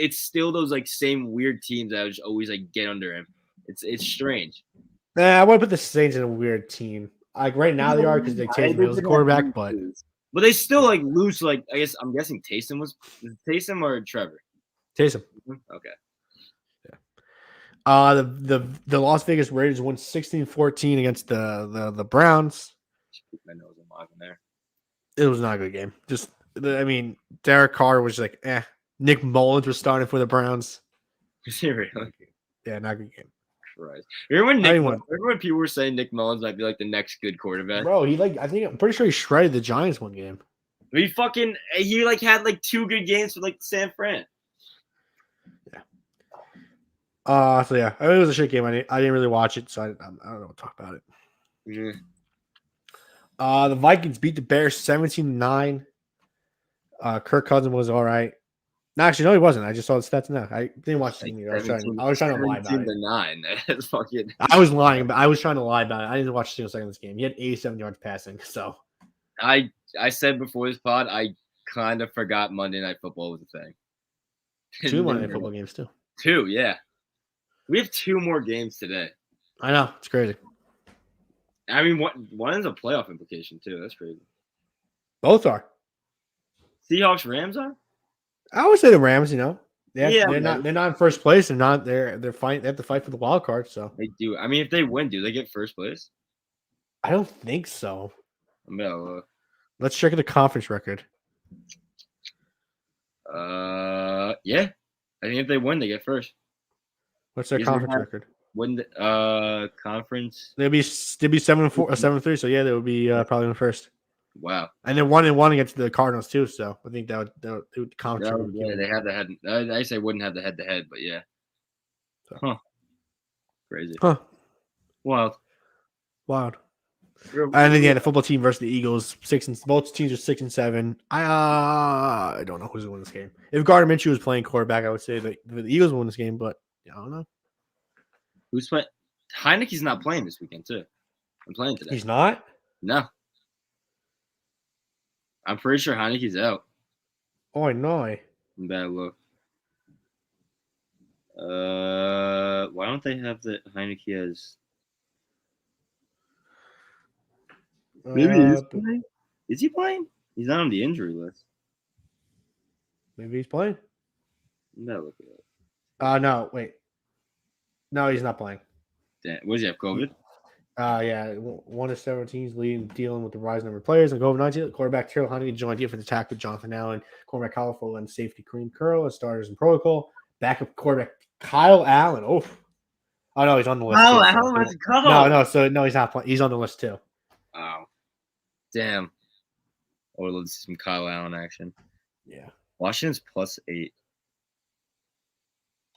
still those like same weird teams that just always like get under him. It's strange. Nah, I wouldn't put the Saints in a weird team. Like right now they are because they Taysom Hill's the quarterback, but they still like lose. Like I guess I'm guessing Taysom was Taysom or Trevor. Taysom. Okay. Yeah. The Las Vegas Raiders won 16-14 against the Browns. Keep my nose alive in there. It was not a good game. Derek Carr was like, eh. Nick Mullins was starting for the Browns. Is he really? Yeah, not a good game. Christ. Remember when people were saying Nick Mullins might be like the next good quarterback? Bro, I'm pretty sure he shredded the Giants one game. He had like 2 good games for like San Fran. Yeah. So yeah, it was a shit game. I didn't really watch it, so I don't know what to talk about it. Mm-hmm. The Vikings beat the Bears 17-9. Kirk Cousins was all right. No, actually, no, he wasn't. I just saw the stats now. I didn't watch the game. I was trying to lie about it. 9. That's fucking. I was lying, but I was trying to lie about it. I didn't watch a single second of this game. He had 87 yards passing. So I said before this pod, I kind of forgot Monday Night Football was a thing. 2 Monday Night Football games too. 2, yeah. We have 2 more games today. I know, it's crazy. I mean, one is a playoff implication too. That's crazy. Both are. Seahawks, Rams are. I would say the Rams. They're not in first place. They're fighting. They have to fight for the wild card. So they do. I mean, if they win, do they get first place? I don't think so. Let's check the conference record. Yeah. I think if they win, they get first. What's their conference record? Win the conference. They'd be 7-4 or 7-3. So yeah, they would be probably in the first. Wow. And they're 1-1 against the Cardinals too. So I think that would conference. Yeah, they have the head. I say wouldn't have the head to head, but yeah. Huh. Crazy. Huh. Wild. And then the football team versus the Eagles, both teams are 6-7. I don't know who's going to win this game. If Gardner Minshew was playing quarterback, I would say that the Eagles will win this game, but I don't know. Who's playing? Heineke's not playing this weekend too. I'm playing today. He's not? No. I'm pretty sure Heineke's out. Oh, I know. Bad look. Why don't they have the Heineke as? Maybe he's playing. Is he playing? He's not on the injury list. Maybe he's playing. No, look at it. No, wait. No, he's not playing. Damn. What does he have? COVID? Yeah. 1 of 7 teams dealing with the rising number of players and COVID-19. Quarterback Terrell Huntley joined defensive tackle with Jonathan Allen, cornerback Colorful, and safety Kareem Curl as starters in protocol. Backup quarterback Kyle Allen. Oh no, he's on the list. Oh, Allen's go. No, he's not playing. He's on the list too. Oh, damn. Or let's see some Kyle Allen action. Yeah. Washington's +8.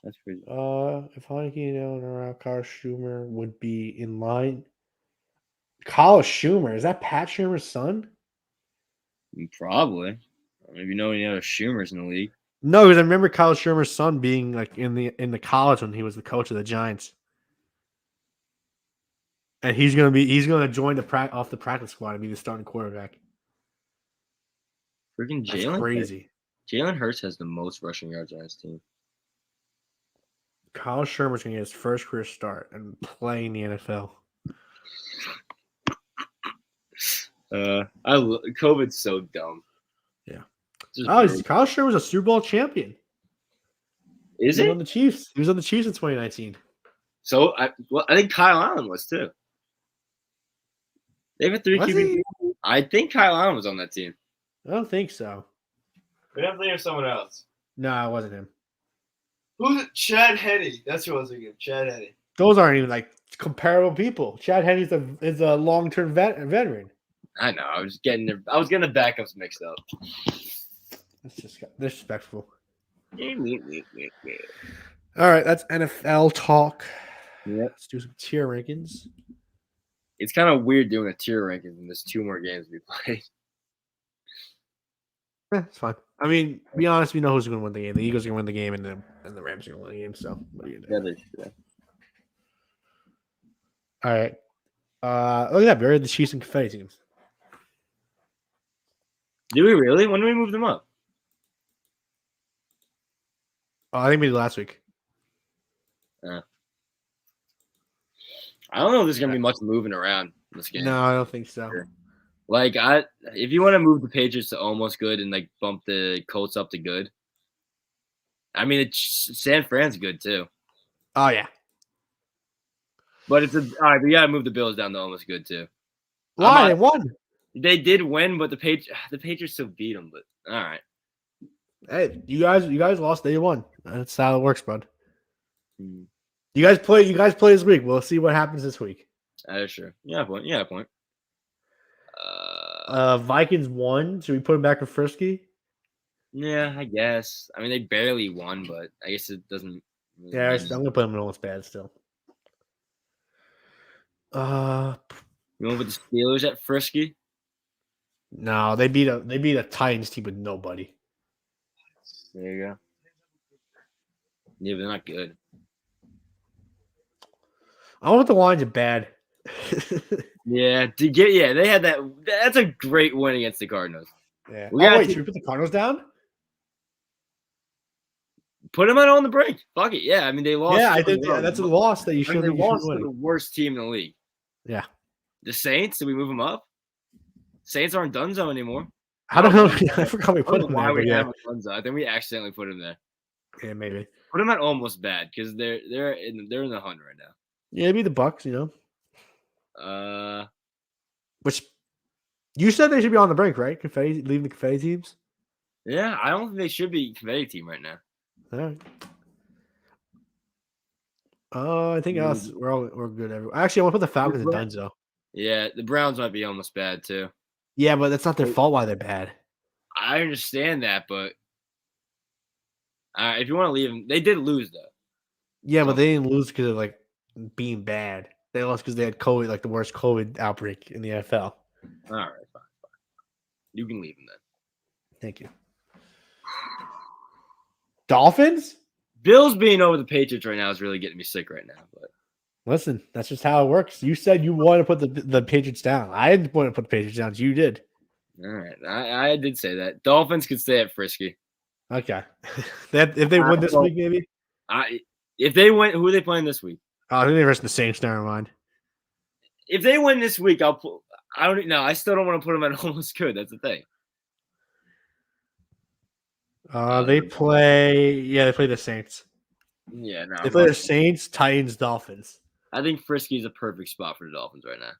That's crazy. If Heineke and Allen are out, Kyle Schumer would be in line. Kyle Schumer, is that Pat Schumer's son? Probably. Maybe no any other Schumers in the league. No, because I remember Kyle Schumer's son being like in the college when he was the coach of the Giants. And he's gonna join off the practice squad and be the starting quarterback. Freaking Jalen. Crazy. Jalen Hurts has the most rushing yards on his team. Kyle Shermer's gonna get his first career start and play in the NFL. COVID's so dumb. Yeah. Kyle Shermer's a Super Bowl champion. Is he? He was on the Chiefs. He was on the Chiefs in 2019. So I think Kyle Allen was too. They have a 3 QB. I think Kyle Allen was on that team. I don't think so. We have to think of someone else. No, it wasn't him. Who's it? Chad Henne. That's who I was thinking of. Chad Henne. Those aren't even like comparable people. Chad Henne is a long-term veteran. I know. I was getting the backups mixed up. That's just disrespectful. All right, that's NFL talk. Yep. Let's do some tier rankings. It's kind of weird doing a tier rankings and there's 2 more games we play. It's fine. I mean, to be honest, we know who's going to win the game. The Eagles are going to win the game, and the Rams are going to win the game. So, what are you going to do? Yeah. All right. Look at that. We already had the Chiefs and confetti teams. Do we really? When do we move them up? Oh, I think we did last week. I don't know if there's going to be much moving around in this game. No, I don't think so. Like, if you want to move the Patriots to almost good and like bump the Colts up to good, I mean, San Fran's good too. Oh yeah, but all right. We gotta move the Bills down to almost good too. Why they won? They did win, but the Patriots still beat them. But all right. Hey, you guys lost day 1. That's how it works, bud. You guys play this week. We'll see what happens this week. Sure. Yeah, point. Yeah, point. Vikings won. Should we put them back in Frisky? Yeah, I guess. I mean, they barely won, but I guess it doesn't. Really I'm gonna put them in almost bad still. You want to put the Steelers at Frisky? No, they beat a Titans team with nobody. There you go. Yeah, but they're not good. I don't know if the Lions are bad. Yeah, they had that. That's a great win against the Cardinals. Yeah. Should we put the Cardinals down? Put them on the brink. Fuck it. Yeah, I mean they lost. Yeah, I think that's a loss that you should. They lost to the worst team in the league. Yeah. The Saints. Did we move them up? Saints aren't Dunzo anymore. I don't know. I forgot we put them why there. We have Dunzo. I think we accidentally put them there. Yeah, maybe. Put them at almost bad because they're in the hunt right now. Yeah, maybe the Bucks. Which you said they should be on the brink, right? Confetti, leaving the confetti teams. Yeah, I don't think they should be confetti team right now. All right. I think us we're good. Actually, I want to put the Falcons in Dunzo. Yeah, the Browns might be almost bad too. Yeah, but that's not their fault why they're bad. I understand that, but if you want to leave them, they did lose though. Yeah, but they didn't lose because of like being bad. They lost because they had COVID, like the worst COVID outbreak in the NFL. All right, fine. You can leave them then. Thank you. Dolphins? Bills being over the Patriots right now is really getting me sick right now. But listen, that's just how it works. You said you wanted to put the Patriots down. I didn't want to put the Patriots down. You did. All right, I did say that. Dolphins could stay at Frisky. Okay. If they win this week, maybe. If they win, who are they playing this week? I think they're versus the Saints. Never mind. If they win this week, I don't know. I still don't want to put them at almost good. That's the thing. They play the Saints. Yeah, no. They play the Saints, Titans, Dolphins. I think Frisky is a perfect spot for the Dolphins right now.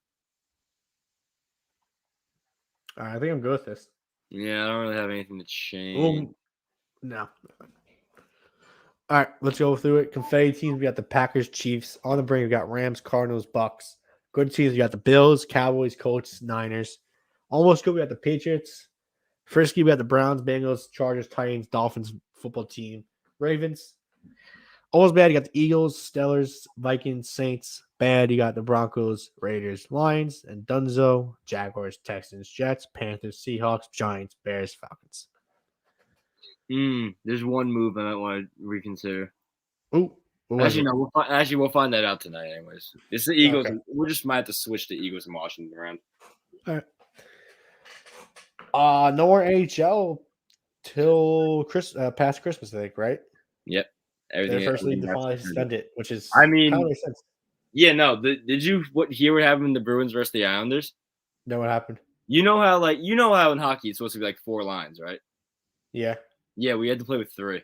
All right, I think I'm good with this. Yeah, I don't really have anything to change. No. All right, let's go through it. Confetti teams, we got the Packers, Chiefs. On the brink, we got Rams, Cardinals, Bucks. Good teams, we got the Bills, Cowboys, Colts, Niners. Almost good, we got the Patriots. Frisky, we got the Browns, Bengals, Chargers, Titans, Dolphins, football team, Ravens. Almost bad, you got the Eagles, Steelers, Vikings, Saints. Bad, you got the Broncos, Raiders, Lions, and Dunzo, Jaguars, Texans, Jets, Panthers, Seahawks, Giants, Bears, Falcons. There's one move I might want to reconsider. Ooh. Actually, no. We'll find that out tonight. Anyways, it's the Eagles. Okay. We just might have to switch the Eagles and Washington around. All right. No more NHL till past Christmas, I think. Right? Yep. Everything. Their first league to finally suspend it, which is. I mean, kind of makes sense. Yeah. No. Did you hear what happened in the Bruins versus the Islanders? No, what happened? You know how in hockey it's supposed to be like 4 lines, right? Yeah. Yeah, we had to play with 3.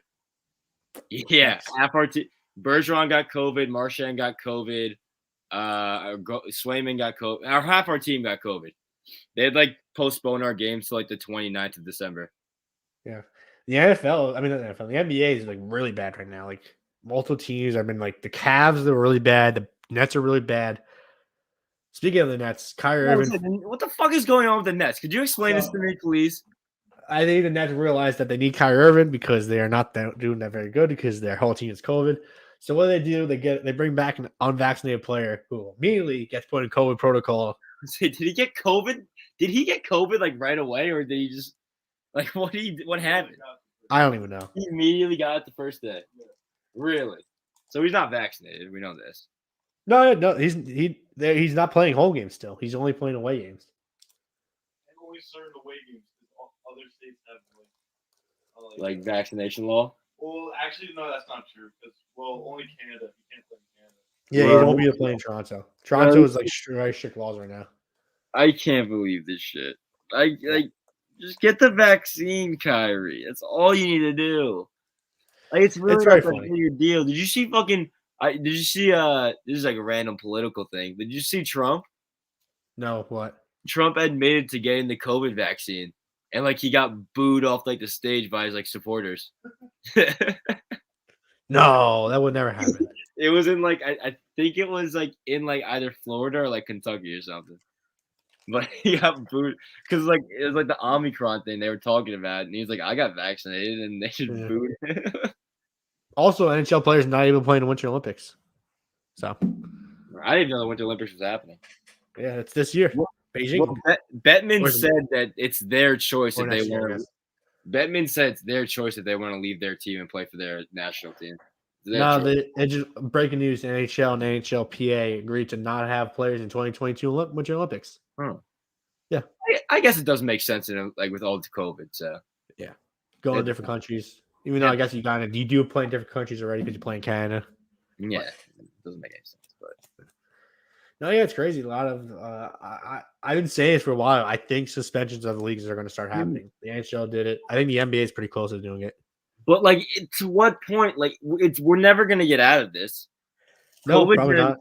Yeah, nice. Half our team. Bergeron got COVID. Marchand got COVID. Swayman got COVID. Half our team got COVID. They had postponed our games to the 29th of December. Yeah. The NFL, I mean, not the NFL, the NBA is like really bad right now. Like multiple teams. I've been like the Cavs are really bad. The Nets are really bad. Speaking of the Nets, Kyrie Irving. What the fuck is going on with the Nets? Could you explain this to me, please? I think the Nets realize that they need Kyrie Irving because they are not doing that very good because their whole team is COVID. So what do? They bring back an unvaccinated player who immediately gets put in COVID protocol. Did he get COVID? Did he get COVID like right away, or did he just like what happened? I don't even know. He immediately got it the first day. Really? So he's not vaccinated. We know this. No, he's not playing home games still. He's only playing away games. And only certain away games. Other states have like vaccination law. Well, actually, no, that's not true. Because only Canada. You can't play in Canada. Yeah, he won't be able to play in Toronto. Toronto is like very strict laws right now. I can't believe this shit. Just get the vaccine, Kyrie. That's all you need to do. Like it's really not a big deal. Did you see fucking? Did you see? This is like a random political thing. Did you see Trump? No, what? Trump admitted to getting the COVID vaccine, and like he got booed off like the stage by his like supporters. No, that would never happen. It was in like I think it was like in like either Florida or like Kentucky or something. But he got booed because like it was like the Omicron thing they were talking about, and he's like, "I got vaccinated," and they just booed him. Also, NHL players not even playing the Winter Olympics. So I didn't know the Winter Olympics was happening. Yeah, it's this year. Beijing. Well, Bettman said that it's their choice if they want. Bettman said it's their choice if they want to leave their team and play for their national team. No, they just breaking news: NHL and NHLPA agreed to not have players in 2022 Winter Olympics. Oh, yeah. I guess it does make sense in like with all the COVID. So yeah, go to different countries. Even though I guess you do play in different countries already because you play in Canada. Yeah, it doesn't make any sense. But no, yeah, it's crazy. A lot of I've been saying this for a while. I think suspensions of the leagues are going to start happening. The NHL did it. I think the NBA is pretty close to doing it. But like, to what point? Like, we're never going to get out of this. No, probably not.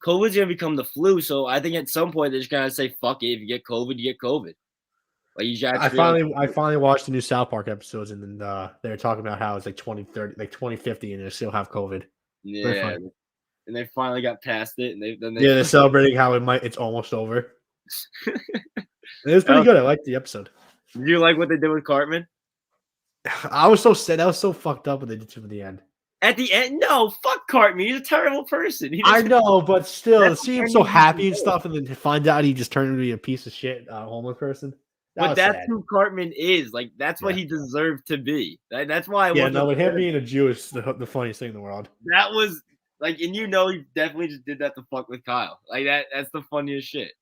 COVID's going to become the flu. So I think at some point they're just going to say, "Fuck it. If you get COVID, you get COVID." Like you I finally watched the new South Park episodes, and then they were talking about how it's like 2030, like 2050, and they still have COVID. Yeah, and they finally got past it, and they're celebrating how it's almost over. It was pretty good. I liked the episode. Did you like what they did with Cartman? I was so sad. That was so fucked up what they did to him at the end. At the end, no, fuck Cartman. He's a terrible person. I know, but still, to see him so happy and stuff, and then to find out he just turned into be a piece of shit homeless person. But that's who Cartman is. Like, that's what he deserved to be. That's why. But him being a Jew is the funniest thing in the world. That was like, and he definitely just did that to fuck with Kyle. Like that's the funniest shit.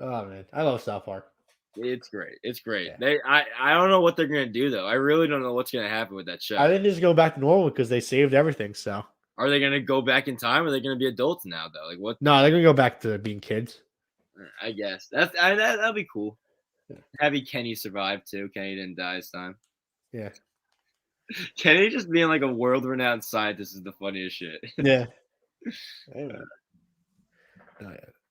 Oh man, I love South Park. It's great. It's great. Yeah. I don't know what they're gonna do though. I really don't know what's gonna happen with that show. I think they just go back to normal because they saved everything. So are they gonna go back in time? Or are they gonna be adults now though? Like what? No, they're gonna go back to being kids. I guess that'll be cool. Yeah. Having Kenny survive too. Kenny didn't die this time. Yeah. Kenny just being like a world-renowned scientist is the funniest shit. Yeah.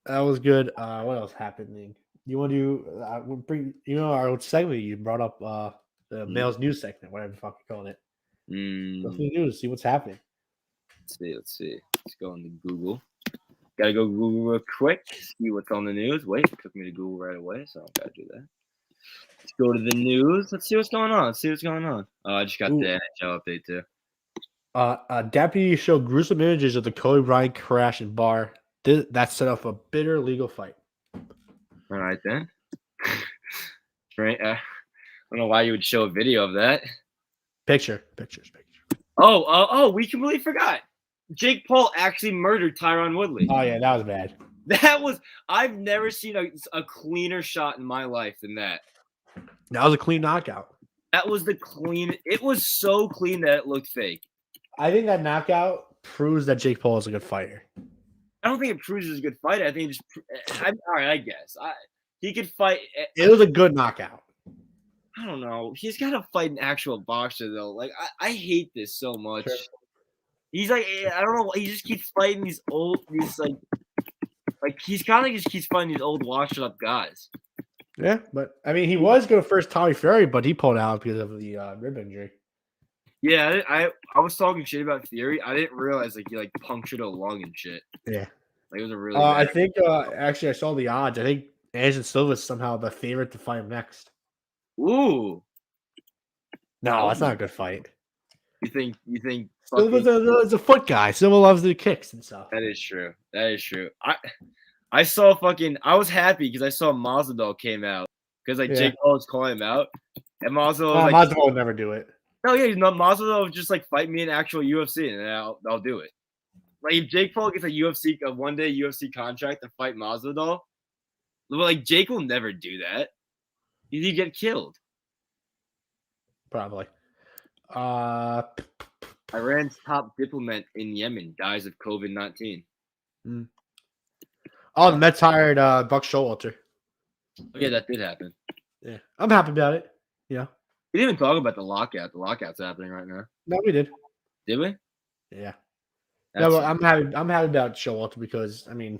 That was good. What else happening? You want to bring our segment? You brought up the Males News segment, whatever the fuck you call it. Go through the news, see what's happening. Let's see. Let's go into Google. Gotta go Google real quick, see what's on the news. Wait, it took me to Google right away, so I don't gotta do that. Let's go to the news. Let's see what's going on. Oh, I just got the NHL update too. Deputies show gruesome images of the Kobe Bryant crash in bar. That set up a bitter legal fight. All right then. Right. I don't know why you would show a video of that. Pictures. Oh, we completely forgot. Jake Paul actually murdered Tyron Woodley. Oh yeah, that was bad. I've never seen a cleaner shot in my life than that. That was a clean knockout. That was it was so clean that it looked fake. I think that knockout proves that Jake Paul is a good fighter. I don't think it proves he's a good fighter. I think all right, I guess. He could fight. It was a good knockout. I don't know. He's got to fight an actual boxer, though. Like, I hate this so much. Sure. He's like, I don't know. He just keeps fighting he's kind of just keeps fighting these old washed up guys. Yeah, but I mean, he was going to first Tommy Fury, but he pulled out because of the rib injury. Yeah, I was talking shit about Fury. I didn't realize like he like punctured a lung and shit. Yeah. Like it was a really I bad. think actually I saw the odds. I think Anderson Silva is somehow the favorite to fight him next. Ooh, No, that's not a good fight. you think Silva's fucking, a foot guy. Silva loves the kicks and stuff. that is true. That is true. I saw fucking. I was happy because I saw Masvidal came out because like Yeah. Jake Paul was calling him out, and Masvidal was like, Masvidal would never do it. "No, yeah, no, Masvidal was just like fight me in actual UFC, and then I'll do it." Like if Jake Paul gets a one-day UFC contract to fight Masvidal, like Jake will never do that. He'd get killed. Probably. Iran's top diplomat in Yemen dies of COVID-19. Oh, the Mets hired Buck Showalter. Okay, that did happen. Yeah, I'm happy about it. Yeah. We didn't even talk about the lockout. The lockout's happening right now. No, we did. Did we? Yeah. That's No, but I'm happy about Showalter because I mean,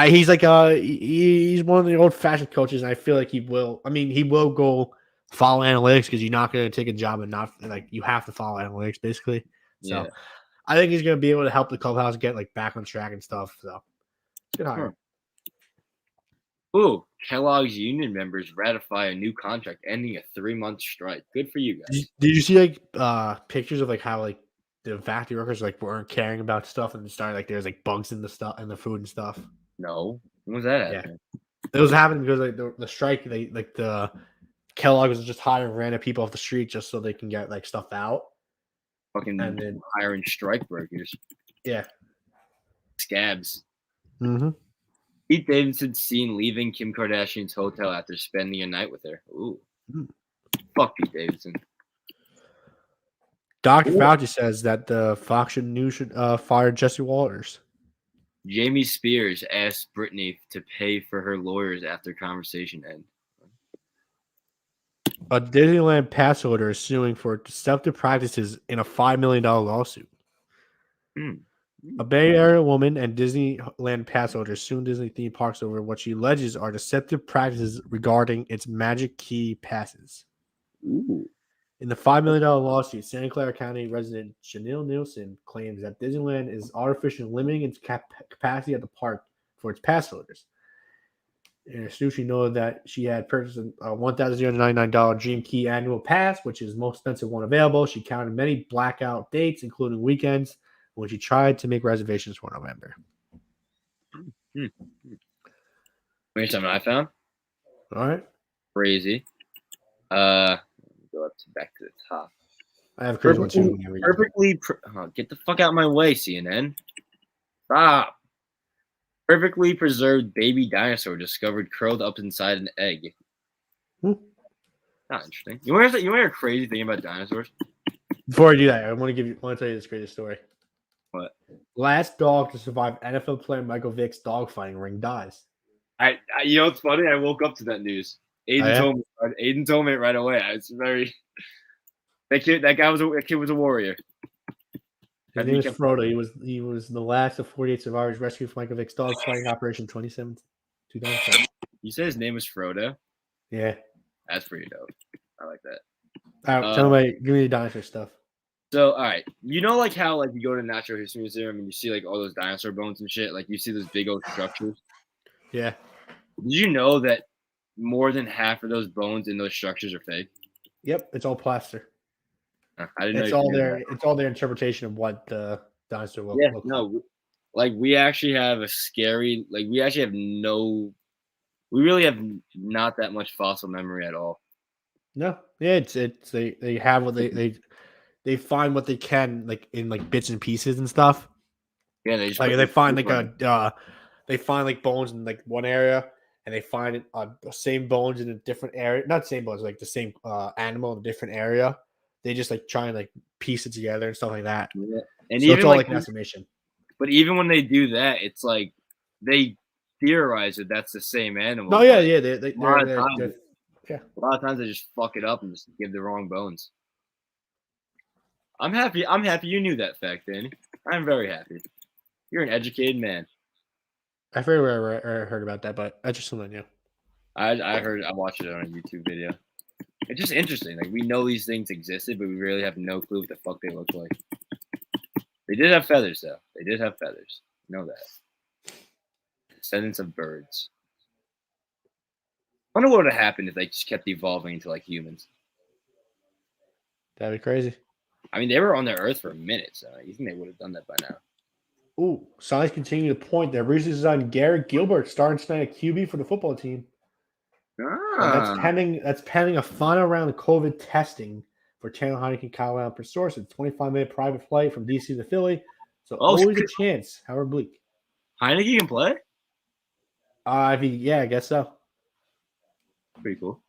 he's like he's one of the old fashioned coaches, and I feel like he will. I mean, he will go follow analytics because you're not going to take a job and not like you have to follow analytics basically. So Yeah. I think he's going to be able to help the clubhouse get like back on track and stuff. So good hire. Ooh, Kellogg's union members ratify a new contract ending a 3-month strike. Good for you guys. Did you see like pictures of like how like the factory workers like weren't caring about stuff and started like there's like bugs in the stuff and the food and stuff? No. When was that Yeah. happening? It was happening because like the strike, they like the Kellogg was just hiring random people off the street just so they can get like stuff out. Fucking And then hiring strike breakers. yeah. Scabs. Mm-hmm. Pete Davidson seen leaving Kim Kardashian's hotel after spending a night with her. Ooh. Fuck Pete Davidson. Dr. Fauci says that the Fox News should fire Jesse Walters. Jamie Spears asked Britney to pay for her lawyers after conversation end. A Disneyland pass holder is suing for deceptive practices in a $5 million lawsuit. A Bay Area woman and Disneyland pass holder sued Disney theme parks over what she alleges are deceptive practices regarding its Magic Key passes. Ooh. In the $5 million lawsuit, Santa Clara County resident Janelle Nielsen claims that Disneyland is artificially limiting its capacity at the park for its pass holders. In a suit, she noted that she had purchased a $1,099 Dream Key annual pass, which is the most expensive one available. She counted many blackout dates, including weekends, when she tried to make reservations for November. Here's something I found. All right. Crazy. Go up to back to the top. I have a crazy one too. Get the fuck out of my way, CNN. Stop. Perfectly preserved baby dinosaur discovered curled up inside an egg. Not interesting. You want to hear a crazy thing about dinosaurs? Before I do that, I want to tell you this greatest story. What? Last dog to survive NFL player Michael Vick's dogfighting ring dies. You know what's funny? I woke up to that news. Aiden told me it right away. It's very that kid was a warrior. His name is Frodo. He was the last of 48 survivors rescued from Michael Vick's dog fighting operation 2007. You said his name was Frodo? Yeah. That's pretty dope. I like that. All right, tell me, give me the dinosaur stuff. So, all right, you know, like how like you go to Natural History Museum and you see like all those dinosaur bones and shit. Like you see those big old structures. Yeah. Did you know that more than half of those bones in those structures are fake? Yep, it's all plaster. I didn't know. It's all their interpretation of what the dinosaur will look like. Like we actually have we really have not that much fossil memory at all. No, yeah, they have what they find what they can like in like bits and pieces and stuff. Yeah, they just they find like bones in like one area, and they find the same bones in a different area. Not same bones, like the same animal in a different area. They just like try and like piece it together and stuff like that. Yeah. And so even it's all like an estimation. But even when they do that, it's like they theorize that that's the same animal. No, yeah. A lot of times they just fuck it up and just give the wrong bones. I'm happy you knew that fact, Danny. I'm very happy. You're an educated man. I heard about that, but I just something new. I watched it on a YouTube video. It's just interesting. Like we know these things existed, but we really have no clue what the fuck they look like. They did have feathers, though. They did have feathers. You know that. Descendants of birds. I wonder what would have happened if they just kept evolving into like humans. That'd be crazy. I mean, they were on the Earth for a minute, so you think they would have done that by now? Ooh, signs continue to point that research is on Garrett Gilbert starting tonight at QB for the football team. And that's pending a final round of COVID testing for Taylor Heineken, Kyle Allen per source. It's a 25-minute private flight from DC to Philly. So always a chance, however bleak. Heineke can play? I guess so. Pretty cool.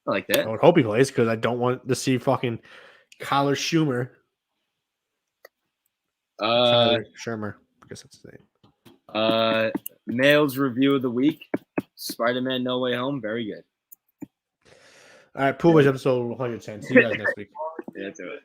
I like that. I would hope he plays because I don't want to see fucking Kyler Schumer. Shermer. I guess that's his name. Mail's review of the week. Spider-Man No Way Home. Very good. All right, Poolboys episode 110. See you guys next week. Yeah, do it.